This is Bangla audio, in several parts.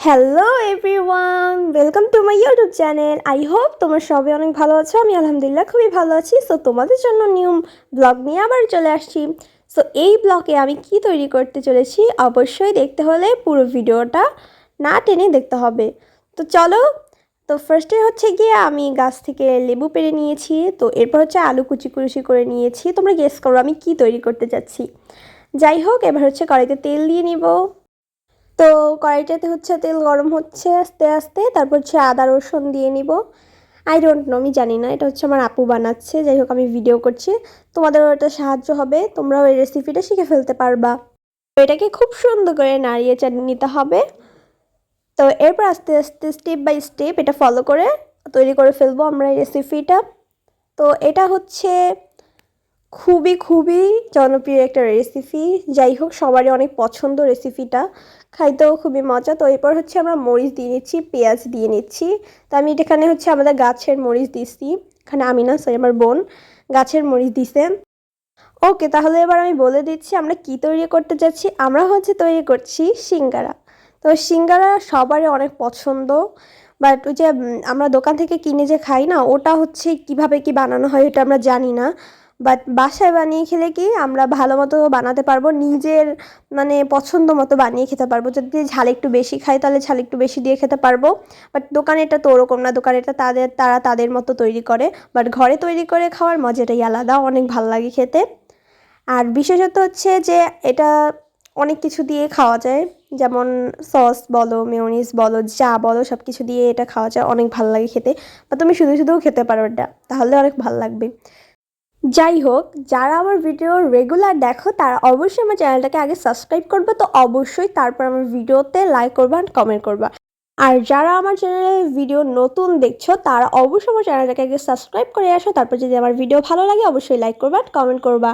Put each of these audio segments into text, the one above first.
Hello everyone, welcome to my YouTube channel. I hope তোমরা সবাই অনেক ভালো আছো। আমি আলহামদুলিল্লাহ খুবই ভালো আছি। সো তোমাদের জন্য নিউ ব্লগ নিয়ে আবার চলে আসছি। সো এই ব্লগে আমি কি তৈরি করতে চলেছি অবশ্যই দেখতে হলে পুরো ভিডিওটা না টেনে দেখতে হবে। তো চলো, তো ফার্স্টে হচ্ছে গিয়ে আমি গাছ থেকে লেবু পেড়ে নিয়েছি। তো এরপর হচ্ছে আলু কুচি কুচি করে নিয়েছি। তোমরা গেস করো আমি কি তৈরি করতে যাচ্ছি। যাই হোক, এবার হচ্ছে কড়াইতে তেল দিয়ে নিব। তো কড়াইটাতে হচ্ছে তেল গরম হচ্ছে আস্তে আস্তে, তারপর হচ্ছে আদা রসুন দিয়ে নিব। আই ডোন্ট নো, আমি জানি না, এটা হচ্ছে আমার আপু বানাচ্ছে। যাই হোক, আমি ভিডিও করছি, তোমাদেরও এটা সাহায্য হবে, তোমরাও এই রেসিপিটা শিখে ফেলতে পারবা। তো এটাকে খুব সুন্দর করে নাড়িয়ে চাড়িয়ে নিতে হবে। তো এরপর আস্তে আস্তে স্টেপ বাই স্টেপ এটা ফলো করে তৈরি করে ফেলবো আমরা এই রেসিপিটা। তো এটা হচ্ছে খুবই খুবই জনপ্রিয় একটা রেসিপি। যাই হোক, সবারই অনেক পছন্দ রেসিপিটা, খাইতেও খুবই মজা। তো এরপর হচ্ছে আমরা মরিচ দিয়ে নিচ্ছি, পেঁয়াজ দিয়ে নিচ্ছি। তো আমি এখানে হচ্ছে আমাদের গাছের মরিচ দিচ্ছি, এখানে আমি না, সরি আমার বোন গাছের মরিচ দিছে। ওকে, তাহলে এবার আমি বলে দিচ্ছি আমরা কি তৈরি করতে যাচ্ছি। আমরা হচ্ছে তৈরি করছি সিঙ্গারা। তো সিঙ্গারা সবারই অনেক পছন্দ, বাট ওই যে আমরা দোকান থেকে কিনে যে খাই না, ওটা হচ্ছে কিভাবে কি বানানো হয় এটা আমরা জানি না। বাট বাসায় বানিয়ে খেলে কি আমরা ভালো মতো বানাতে পারবো, নিজের মানে পছন্দ মতো বানিয়ে খেতে পারবো। যদি ঝাল একটু বেশি খাই তাহলে ঝাল একটু বেশি দিয়ে খেতে পারবো। বাট দোকানে এটা তো ওরকম না, দোকানে এটা তারা তাদের মতো তৈরি করে। বাট ঘরে তৈরি করে খাওয়ার মজাটাই আলাদা, অনেক ভালো লাগে খেতে। আর বিশেষত হচ্ছে যে এটা অনেক কিছু দিয়ে খাওয়া যায়, যেমন সস বলো, মেয়োনিজ বলো, যা বলো সব কিছু দিয়ে এটা খাওয়া যায়, অনেক ভালো লাগে খেতে। বা তুমি শুধু শুধুও খেতে পারো এটা, তাহলে অনেক ভালো লাগবে। যাই হোক, যারা আমার ভিডিও রেগুলার দেখো তারা অবশ্যই আমার চ্যানেলটাকে আগে সাবস্ক্রাইব করবে। তো অবশ্যই তারপর আমার ভিডিওতে লাইক করবা আর কমেন্ট করবা। আর যারা আমার চ্যানেলে ভিডিও নতুন দেখছো তারা অবশ্যই আমার চ্যানেলটাকে আগে সাবস্ক্রাইব করে আসো। তারপর যদি আমার ভিডিও ভালো লাগে অবশ্যই লাইক করবা আর কমেন্ট করবা।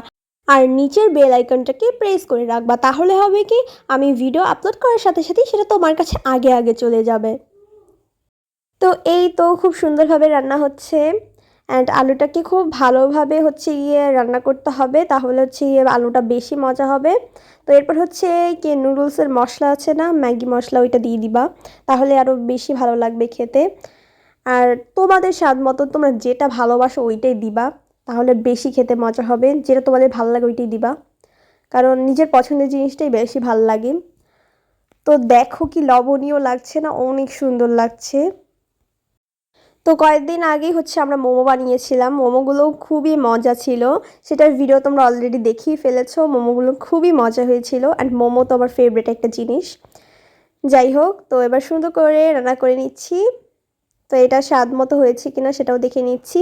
আর নিচের বেল আইকনটাকে প্রেস করে রাখবা, তাহলে হবে কি আমি ভিডিও আপলোড করার সাথে সাথেই সেটা তোমার কাছে আগে আগে চলে যাবে। তো এই তো খুব সুন্দরভাবে রান্না হচ্ছে। অ্যান্ড আলুটাকে খুব ভালোভাবে হচ্ছে গিয়ে রান্না করতে হবে, তাহলে হচ্ছে গিয়ে আলুটা বেশি মজা হবে। তো এরপর হচ্ছে কি নুডলসের মশলা আছে না, ম্যাগি মশলা, ওইটা দিয়ে দিবা, তাহলে আরও বেশি ভালো লাগবে খেতে। আর তোমাদের স্বাদ মতো তোমরা যেটা ভালোবাসো ওইটাই দিবা, তাহলে বেশি খেতে মজা হবে। যেটা তোমাদের ভালো লাগে ওইটাই দিবা, কারণ নিজের পছন্দের জিনিসটাই বেশি ভালো লাগে। তো দেখো কি লবণীয় লাগছে না, অনেক সুন্দর লাগছে। তো কয়েকদিন আগেই হচ্ছে আমরা মোমো বানিয়েছিলাম, মোমোগুলো খুবই মজা ছিল। সেটার ভিডিও তোমরা অলরেডি দেখিয়ে ফেলেছো। মোমোগুলো খুবই মজা হয়েছিল, অ্যান্ড মোমো তো আমার ফেভারিট একটা জিনিস। যাই হোক, তো এবার সুন্দর করে রান্না করে নিচ্ছি। তো এটা স্বাদ মতো হয়েছে কিনা সেটাও দেখে নিচ্ছি।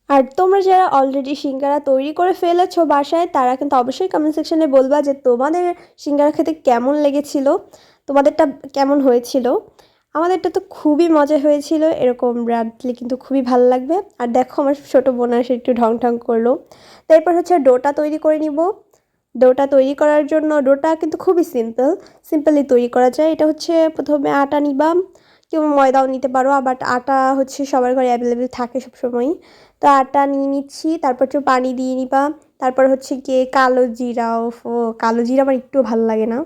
আর তোমরা যারা অলরেডি সিঙ্গারা তৈরি করে ফেলেছো বাসায়, তারা কিন্তু অবশ্যই কমেন্ট সেকশনে বলবা যে তোমাদের সিঙ্গারা খেতে কেমন লেগেছিল, তোমাদেরটা কেমন হয়েছিল। আমাদেরটা তো খুবই মজা হয়েছিল, এরকম রাঁধলে কিন্তু খুবই ভালো লাগবে। আর দেখো আমার ছোটো বোন এসে একটু ঢং ঢং করলো। তারপর হচ্ছে ডোটা তৈরি করে নিব। ডোটা তৈরি করার জন্য ডোটা কিন্তু খুবই সিম্পলি তৈরি করা যায়। এটা হচ্ছে প্রথমে আটা নিবা, কেউ ময়দাও নিতে পারো, বাট আটা হচ্ছে সবার ঘরে অ্যাভেলেবেল থাকে সবসময়। তো আটা নিয়ে নিচ্ছি, তারপর একটু পানি দিয়ে নিবা। তারপর হচ্ছে গিয়ে কালো জিরা, ও কালো জিরা আমার একটু ভালো লাগে না,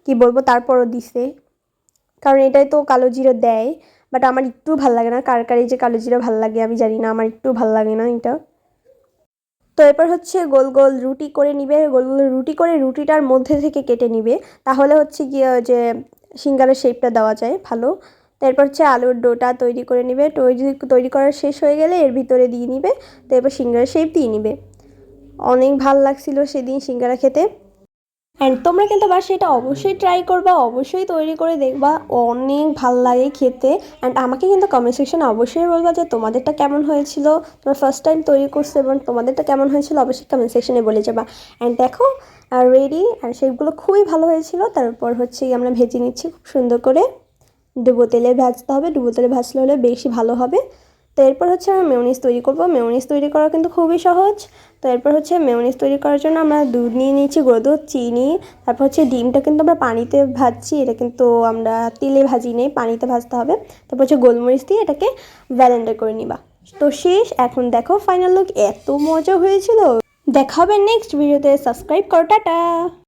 কি বলবো, তারপরও দিছে, কারণ এটাই তো কালো জিরা দেয়। বাট আমার একটু ভালো লাগে না, কার কার এই যে কালো জিরা ভালো লাগে আমি জানি না, আমার একটু ভালো লাগে না এটা। তো এরপর হচ্ছে গোল গোল রুটি করে নিবে, গোল গোল রুটি করে রুটিটার মধ্যে থেকে কেটে নিবে, তাহলে হচ্ছে গিয়ে যে সিঙ্গারের শেপটা দেওয়া যায় ভালো। তারপর হচ্ছে আলুর ডোটা তৈরি করে নিবে, তৈরি করা শেষ হয়ে গেলে এর ভিতরে দিয়ে নিবে। তো এরপর সিঙ্গারের শেপ দিয়ে নিবে। অনেক ভাল লাগছিল সেদিন সিঙ্গারা খেতে। অ্যান্ড তোমরা কিন্তু বাসায় এটা অবশ্যই ট্রাই করবা, অবশ্যই তৈরি করে দেখবা, অনেক ভাল লাগে খেতে। অ্যান্ড আমাকে কিন্তু কমেন্ট সেকশনে অবশ্যই বলবা যে তোমাদেরটা কেমন হয়েছিল, তোমরা ফার্স্ট টাইম তৈরি করছো এবং তোমাদেরটা কেমন হয়েছিল অবশ্যই কমেন্ট সেকশনে বলে যাবা। অ্যান্ড দেখো রেডি, আর সেগুলো খুবই ভালো হয়েছিল। তারপর হচ্ছে আমরা ভেজে নিচ্ছি খুব সুন্দর করে, ডুবো তেলে ভাজতে হবে, ডুবো তেলে ভাজলে হলে বেশি ভালো হবে। তো এরপর হচ্ছে আমরা মেয়োনিজ তৈরি করব। মেয়োনিজ তৈরি করা কিন্তু খুবই সহজ। তো এরপর হচ্ছে মেয়োনিজ তৈরি করার জন্য আমরা দুধ নিয়ে নিয়েছি, গুঁড়ো দুধ, চিনি, তারপর হচ্ছে ডিমটা কিন্তু আমরা পানিতে ভাজছি, এটা কিন্তু আমরা তেলে ভাজি নেই, পানিতে ভাজতে হবে। তারপর হচ্ছে গোলমরিচ দিয়ে এটাকে ব্লেন্ডার করে নিবা। তো শেষ, এখন দেখো ফাইনাল লুক, এত মজা হয়েছিল। দেখা হবে নেক্সট ভিডিওতে, সাবস্ক্রাইব করো, টাটা।